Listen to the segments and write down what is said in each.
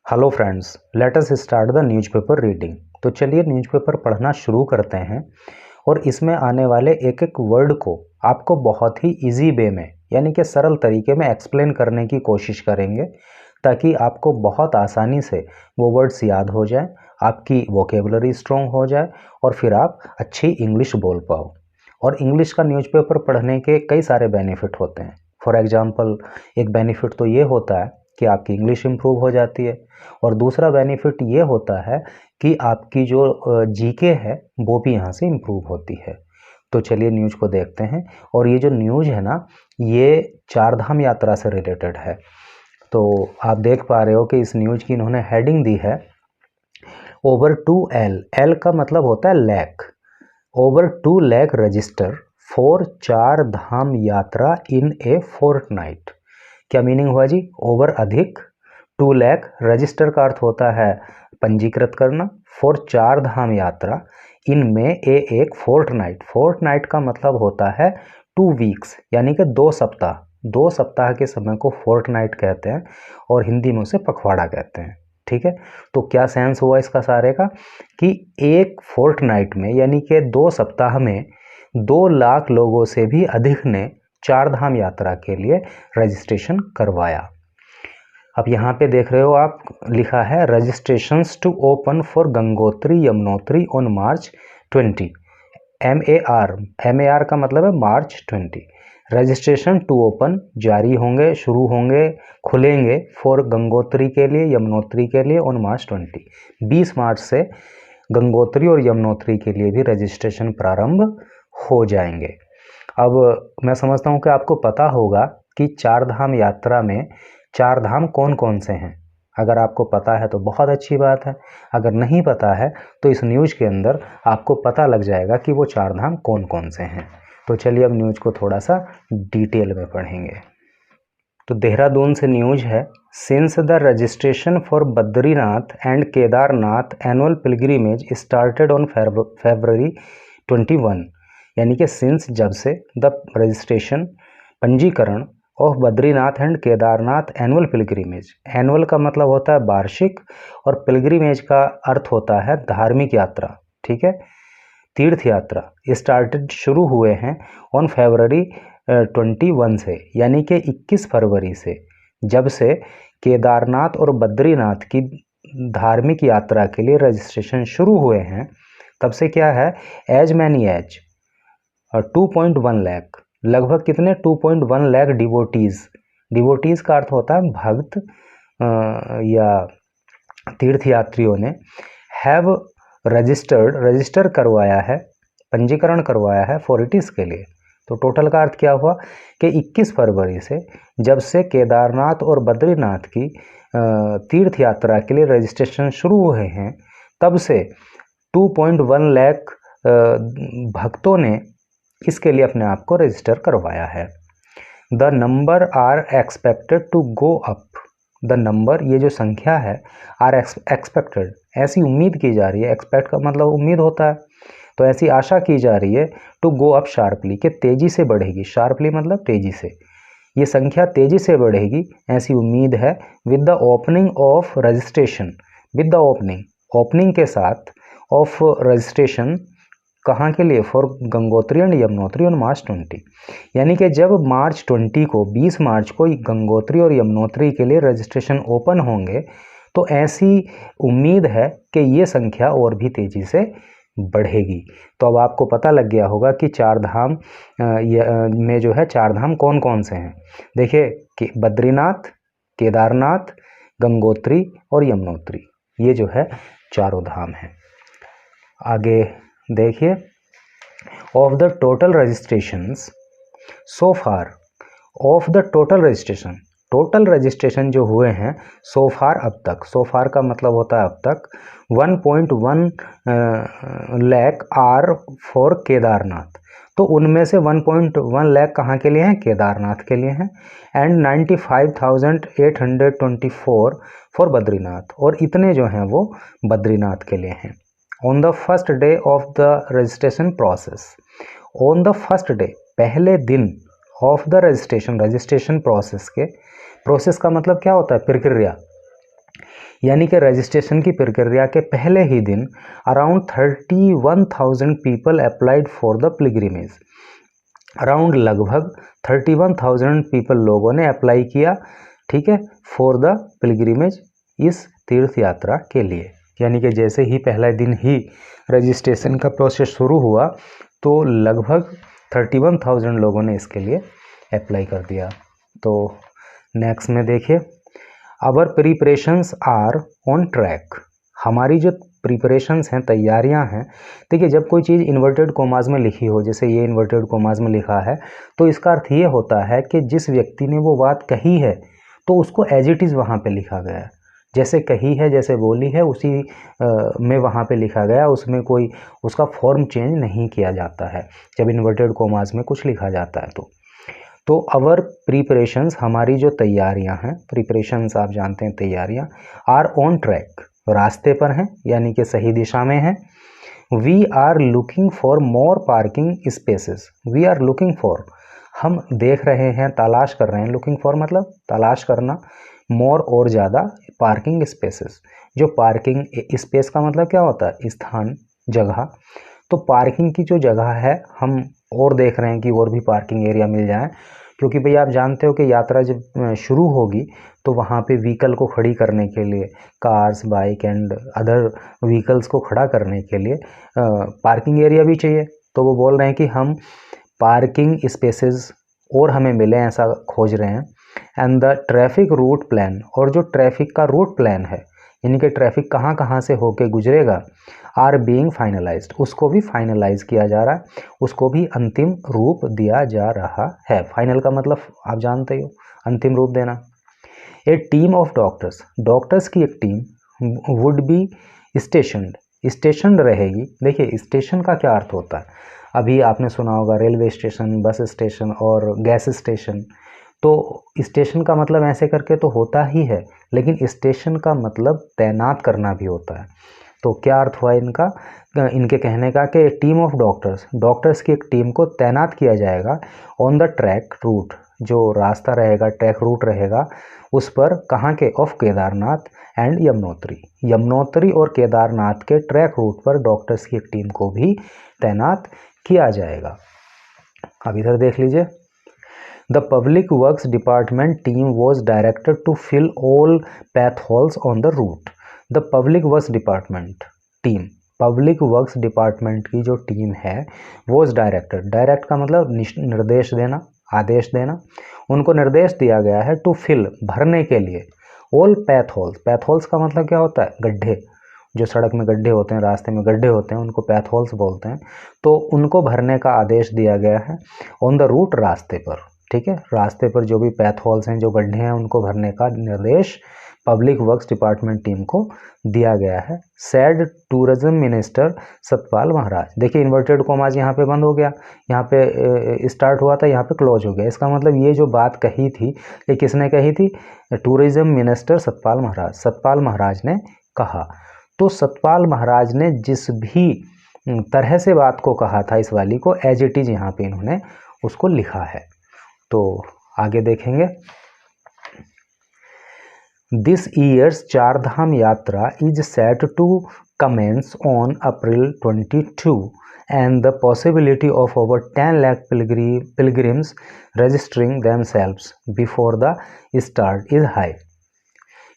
Hello friends, let us start the newspaper reading. तो चलिए newspaper पढ़ना शुरू करते हैं और इसमें आने वाले एक एक वर्ड को आपको बहुत ही इजी वे में यानी कि सरल तरीके में एक्सप्लेन करने की कोशिश करेंगे ताकि आपको बहुत आसानी से वो वर्ड्स याद हो जाए, आपकी वोकेबलरी स्ट्रॉन्ग हो जाए और फिर आप अच्छी इंग्लिश बोल पाओ। और इंग्लिश का न्यूज़पेपर पढ़ने के कई सारे बेनिफिट होते हैं। फॉर एग्जांपल, एक बेनिफिट तो ये होता है कि आपकी इंग्लिश इम्प्रूव हो जाती है और दूसरा बेनिफिट ये होता है कि आपकी जो जीके है वो भी यहाँ से इम्प्रूव होती है। तो चलिए न्यूज़ को देखते हैं। और ये जो न्यूज़ है ना, ये चारधाम यात्रा से रिलेटेड है। तो आप देख पा रहे हो कि इस न्यूज़ की इन्होंने हेडिंग दी है ओवर 2L। एल का मतलब होता है lakh. Over 2 lakh register for चार धाम यात्रा इन ए फोर्टनाइट। क्या मीनिंग हुआ जी? ओवर अधिक, 2 लाख रजिस्टर का अर्थ होता है पंजीकृत करना, फॉर चार धाम यात्रा, इनमें एक फोर्टनाइट। फोर्टनाइट का मतलब होता है 2 वीक्स यानी कि 2 सप्ताह। 2 सप्ताह के समय को फोर्टनाइट कहते हैं और हिंदी में उसे पखवाड़ा कहते हैं। ठीक है, तो क्या सेंस हुआ इसका सारे का कि एक फोर्टनाइट में यानी कि 2 सप्ताह में 2 लाख लोगों से भी अधिक ने चार धाम यात्रा के लिए रजिस्ट्रेशन करवाया। अब यहाँ पे देख रहे हो आप, लिखा है registrations to open for Gangotri Yamunotri on March 20। MAR का मतलब है मार्च 20। रजिस्ट्रेशन टू ओपन जारी होंगे, शुरू होंगे, खुलेंगे फॉर गंगोत्री के लिए, यमुनोत्री के लिए ऑन मार्च 20। 20 मार्च से गंगोत्री और यमुनोत्री के लिए भी रजिस्ट्रेशन प्रारंभ हो जाएंगे। अब मैं समझता हूँ कि आपको पता होगा कि चार धाम यात्रा में चार धाम कौन कौन से हैं। अगर आपको पता है तो बहुत अच्छी बात है, अगर नहीं पता है तो इस न्यूज़ के अंदर आपको पता लग जाएगा कि वो चार धाम कौन कौन से हैं। तो चलिए अब न्यूज़ को थोड़ा सा डिटेल में पढ़ेंगे। तो देहरादून से न्यूज़ है, since the registration for Badrinath and Kedarnath annual pilgrimage started on February 21। यानी कि सिंस जब से, द रजिस्ट्रेशन पंजीकरण of Badrinath and Kedarnath annual pilgrimage. Annual का मतलब होता है वार्षिक और पिलग्रिमेज का अर्थ होता है धार्मिक यात्रा। ठीक है, तीर्थ यात्रा स्टार्टेड शुरू हुए हैं ऑन February 21 से, यानी कि 21 फरवरी से, जब से केदारनाथ और बद्रीनाथ की धार्मिक यात्रा के लिए रजिस्ट्रेशन शुरू हुए हैं तब से क्या है, एज मैनी एज 2.1 लाख, लगभग कितने 2.1 लाख डिवोटीज। डिवोटीज का अर्थ होता है भक्त या तीर्थयात्रियों ने हैव रजिस्टर करवाया है, पंजीकरण करवाया है फॉर इटिस के लिए। तो टोटल का अर्थ क्या हुआ कि 21 फरवरी से, जब से केदारनाथ और बद्रीनाथ की तीर्थ यात्रा के लिए रजिस्ट्रेशन शुरू हुए हैं तब से 2.1 लाख भक्तों ने इसके लिए अपने आप को रजिस्टर करवाया है। The number are expected to go up. The number, ये जो संख्या है, आर एक्सपेक्टेड, ऐसी उम्मीद की जा रही है। एक्सपेक्ट का मतलब उम्मीद होता है, तो ऐसी आशा की जा रही है टू गो अप शार्पली, कि तेजी से बढ़ेगी। शार्पली मतलब तेजी से, ये संख्या तेजी से बढ़ेगी ऐसी उम्मीद है। With the opening of registration, with the opening के साथ ऑफ रजिस्ट्रेशन, कहाँ के लिए, for Gangotri and Yamunotri on March 20। यानी कि जब मार्च 20 को, 20 मार्च को गंगोत्री और यमुनोत्री के लिए रजिस्ट्रेशन ओपन होंगे तो ऐसी उम्मीद है कि ये संख्या और भी तेज़ी से बढ़ेगी। तो अब आपको पता लग गया होगा कि चार धाम में जो है चार धाम कौन कौन से हैं। देखिए कि बद्रीनाथ, केदारनाथ, गंगोत्री और यमुनोत्री, ये जो है चारों धाम हैं। आगे देखिए, of the total registrations so far, of the total registration, total registration जो हुए हैं सो फार, अब तक। सो फार का मतलब होता है अब तक। 1.1 लाख आर फॉर केदारनाथ, तो उनमें से 1.1 लाख कहाँ के लिए हैं, केदारनाथ के लिए हैं। एंड 95,824 फॉर बद्रीनाथ, और इतने जो हैं वो बद्रीनाथ के लिए हैं। On the first day of the registration process, on the first day, पहले दिन, of the registration, registration process के, प्रोसेस का मतलब क्या होता है, प्रक्रिया। यानी कि रजिस्ट्रेशन की प्रक्रिया के पहले ही दिन around 31,000 people applied for the pilgrimage. Around लगभग 31,000 पीपल लोगों ने अप्लाई किया, ठीक है, फॉर द पिलग्रिमेज, इस तीर्थ यात्रा के लिए। यानी कि जैसे ही पहला दिन ही रजिस्ट्रेशन का प्रोसेस शुरू हुआ तो लगभग 31,000 लोगों ने इसके लिए अप्लाई कर दिया। तो नेक्स्ट में देखिए, our preparations are on track. हमारी जो प्रिपरेशंस हैं, तैयारियां हैं, देखिए जब कोई चीज़ इन्वर्टेड कोमाज में लिखी हो, जैसे ये इन्वर्टेड कोमाज में लिखा है, तो इसका अर्थ ये होता है कि जिस व्यक्ति ने वो बात कही है तो उसको एज इट इज़ वहाँ पे लिखा गया है, जैसे कही है, जैसे बोली है, उसी में वहाँ पे लिखा गया, उसमें कोई उसका फॉर्म चेंज नहीं किया जाता है जब इन्वर्टेड कोमाज में कुछ लिखा जाता है। तो अवर प्रिपरेशंस, हमारी जो तैयारियां हैं, प्रिपरेशंस आप जानते हैं तैयारियां, आर ऑन ट्रैक, रास्ते पर हैं, यानी कि सही दिशा में हैं। We are looking for more parking spaces. We are looking for, हम देख रहे हैं, तलाश कर रहे हैं, लुकिंग फॉर मतलब तलाश करना, मोर और ज़्यादा, पार्किंग स्पेसेस। जो पार्किंग स्पेस का मतलब क्या होता है, स्थान, जगह। तो पार्किंग की जो जगह है हम और देख रहे हैं कि और भी पार्किंग एरिया मिल जाए, क्योंकि भाई आप जानते हो कि यात्रा जब शुरू होगी तो वहाँ पे व्हीकल को खड़ी करने के लिए, cars, bike and other vehicles को खड़ा करने के लिए पार्किंग एरिया भी चाहिए। तो वो बोल रहे हैं कि हम पार्किंग स्पेसेस और हमें मिले, ऐसा खोज रहे हैं। And the traffic route plan, और जो ट्रैफिक का रूट प्लान है, यानी कि ट्रैफिक कहाँ कहाँ से होके गुजरेगा, आर बीइंग फाइनलाइज्ड, उसको भी फाइनलाइज किया जा रहा है, उसको भी अंतिम रूप दिया जा रहा है। फाइनल का मतलब आप जानते हो, अंतिम रूप देना। ए टीम ऑफ डॉक्टर्स, डॉक्टर्स की एक टीम वुड बी स्टेशनड रहेगी। देखिए स्टेशन का क्या अर्थ होता है, अभी आपने सुना होगा रेलवे स्टेशन, बस स्टेशन और गैस स्टेशन। तो स्टेशन का मतलब ऐसे करके तो होता ही है, लेकिन स्टेशन का मतलब तैनात करना भी होता है। तो क्या अर्थ हुआ इनका, इनके कहने का कि टीम ऑफ डॉक्टर्स, डॉक्टर्स की एक टीम को तैनात किया जाएगा ऑन द ट्रैक रूट, जो रास्ता रहेगा, ट्रैक रूट रहेगा उस पर, कहाँ के, ऑफ केदारनाथ एंड यमुनोत्री, यमुनोत्री और केदारनाथ के ट्रैक रूट पर डॉक्टर्स की एक टीम को भी तैनात किया जाएगा। अब इधर देख लीजिए, the public works department team was directed to fill all potholes on the route. The public works department team, public works department की जो टीम है वॉज डायरेक्टेड, डायरेक्ट का मतलब निर्देश देना, आदेश देना, उनको निर्देश दिया गया है टू फिल, भरने के लिए, all path holes, path holes का मतलब क्या होता है, गड्ढे, जो सड़क में गड्ढे होते हैं, रास्ते में गड्ढे होते हैं, उनको पैथ होल्स बोलते हैं। तो उनको भरने का आदेश दिया गया है ऑन द रूट, रास्ते पर, ठीक है, रास्ते पर जो भी पैथ होल्स हैं, जो गड्ढे हैं, उनको भरने का निर्देश पब्लिक वर्क्स डिपार्टमेंट टीम को दिया गया है। Sad tourism minister Satpal Maharaj. देखिए इन्वर्टेड कोमाज यहाँ पे बंद हो गया, यहाँ पे स्टार्ट हुआ था, यहाँ पे क्लोज हो गया। इसका मतलब ये जो बात कही थी, ये किसने कही थी, टूरिज्म मिनिस्टर सतपाल महाराज, सतपाल महाराज ने कहा। तो सतपाल महाराज ने जिस भी तरह से बात को कहा था, इस वाली को एज इट इज यहाँ पे इन्होंने उसको लिखा है। तो आगे देखेंगे, this years Chardham yatra is set to commence on April 22 and the possibility of over 10 lakh pilgrims registering themselves before the start is high।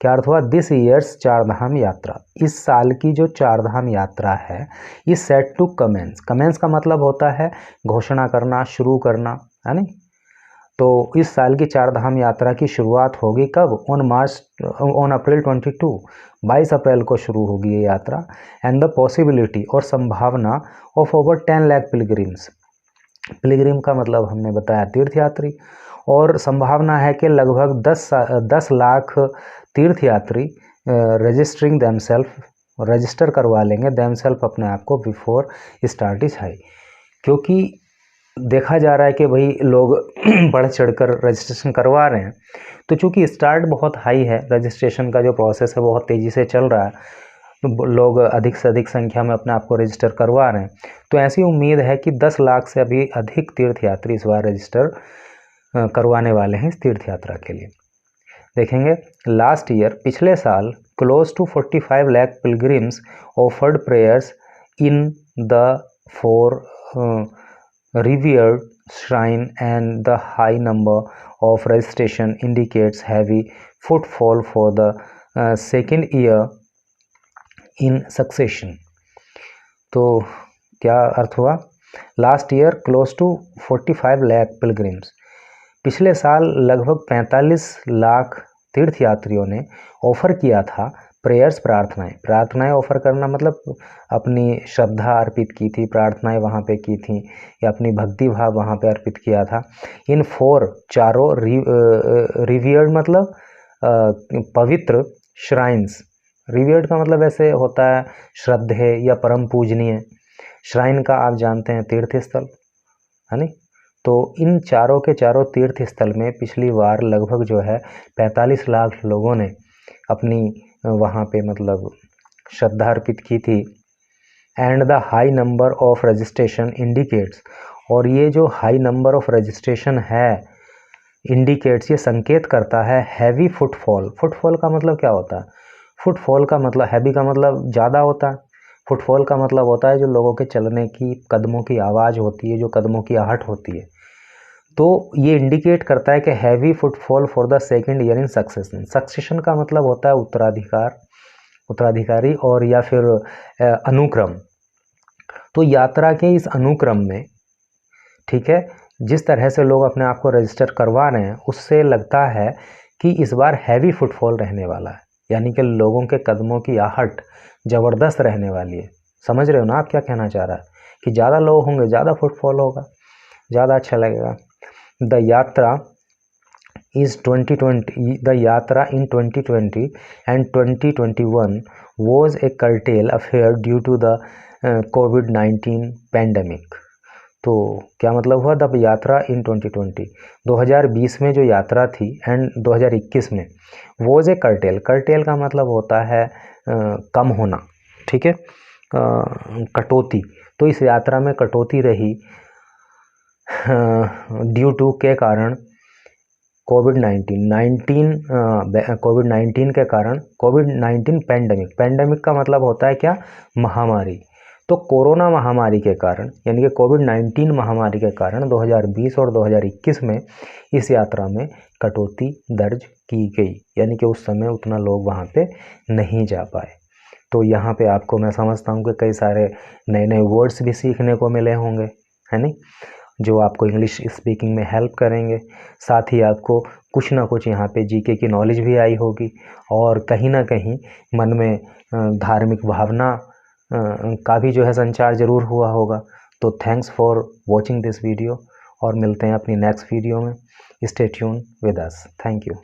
क्या अर्थ हुआ, दिस ईयर्स चारधाम यात्रा, इस साल की जो चारधाम यात्रा है, is set to commence, commence का मतलब होता है घोषणा करना, शुरू करना, है नहीं। तो इस साल की चारधाम यात्रा की शुरुआत होगी कब, ऑन April 22, 22 अप्रैल को शुरू होगी ये यात्रा। एंड द पॉसिबिलिटी, और संभावना, of over 10 lakh pilgrims, Pilgrim का मतलब हमने बताया तीर्थयात्री, और संभावना है कि लगभग 10 लाख तीर्थयात्री रजिस्टरिंग देमसेल्फ, रजिस्टर करवा लेंगे देमसेल्फ, अपने आप को, बिफोर स्टार्ट इज हाई। क्योंकि देखा जा रहा है कि भाई लोग बढ़ चढ़कर रजिस्ट्रेशन करवा रहे हैं, तो चूंकि स्टार्ट बहुत हाई है, रजिस्ट्रेशन का जो प्रोसेस है बहुत तेज़ी से चल रहा है, तो लोग अधिक से अधिक संख्या में अपने आप को रजिस्टर करवा रहे हैं। तो ऐसी उम्मीद है कि 10 लाख से अभी अधिक तीर्थयात्री इस बार रजिस्टर करवाने वाले हैं इस तीर्थ यात्रा के लिए। देखेंगे लास्ट ईयर, पिछले साल close to 45 lakh pilgrims offered prayers in the four revered shrine, and the high number of registration indicates heavy footfall for the second year in succession. तो क्या अर्थ हुआ? Last year close to 45 lakh pilgrims, पिछले साल लगभग 45 लाख तीर्थयात्रियों ने offer किया था प्रेयर्स, प्रार्थनाएं ऑफर करना मतलब अपनी श्रद्धा अर्पित की थी, प्रार्थनाएं वहाँ पे की थी या अपनी भक्ति भाव वहाँ पे अर्पित किया था। इन चारों रिवियर्ड मतलब पवित्र श्राइन्स, रिवियर्ड का मतलब ऐसे होता है श्रद्धेय या परम पूजनीय, श्राइन का आप जानते हैं तीर्थ स्थल, है नहीं। तो इन चारों के चारों तीर्थ स्थल में पिछली बार लगभग जो है 45 लाख लोगों ने अपनी वहाँ पे मतलब श्रद्धा अर्पित की थी। And the high number of registration indicates, और ये जो हाई नंबर ऑफ रजिस्ट्रेशन है इंडिकेट्स, ये संकेत करता है हैवी फुटफॉल। फुटफॉल का मतलब क्या होता है? फुटफॉल का मतलब, हैवी का मतलब ज़्यादा होता है, फुटफॉल का मतलब होता है जो लोगों के चलने की, कदमों की आवाज़ होती है, जो कदमों की आहट होती है। तो ये इंडिकेट करता है कि heavy footfall for the second year in succession. Succession का मतलब होता है उत्तराधिकारी और या फिर अनुक्रम। तो यात्रा के इस अनुक्रम में, ठीक है, जिस तरह से लोग अपने आप को रजिस्टर करवा रहे हैं उससे लगता है कि इस बार हैवी फुटफॉल रहने वाला है, यानी कि लोगों के कदमों की आहट ज़बरदस्त रहने वाली है। समझ रहे हो ना आप क्या कहना चाह रहा है? कि ज़्यादा लोग होंगे, ज़्यादा फुटफॉल होगा, ज़्यादा अच्छा लगेगा। द यात्रा in 2020 and 2021 was a curtailed affair due to the COVID-19 pandemic। तो क्या मतलब हुआ? द यात्रा इन 2020 में जो यात्रा थी एंड 2021 में वॉज ए कर्टेल का मतलब होता है कम होना, ठीक है, कटौती। तो इस यात्रा में कटौती रही ड्यू टू के कारण कोविड-19 के कारण, कोविड-19 पैंडेमिक का मतलब होता है क्या? महामारी। तो कोरोना महामारी के कारण, यानी कि कोविड-19 महामारी के कारण 2020 और 2021 में इस यात्रा में कटौती दर्ज की गई, यानी कि उस समय उतना लोग वहाँ पे नहीं जा पाए। तो यहाँ पे आपको मैं समझता हूँ कि कई सारे नए नए वर्ड्स भी सीखने को मिले होंगे, है नहीं, जो आपको इंग्लिश स्पीकिंग में हेल्प करेंगे। साथ ही आपको कुछ ना कुछ यहाँ पे जीके की नॉलेज भी आई होगी और कहीं ना कहीं मन में धार्मिक भावना का भी जो है संचार ज़रूर हुआ होगा। तो thanks for watching this video और मिलते हैं अपनी नेक्स्ट वीडियो में। Stay tune with us. Thank you.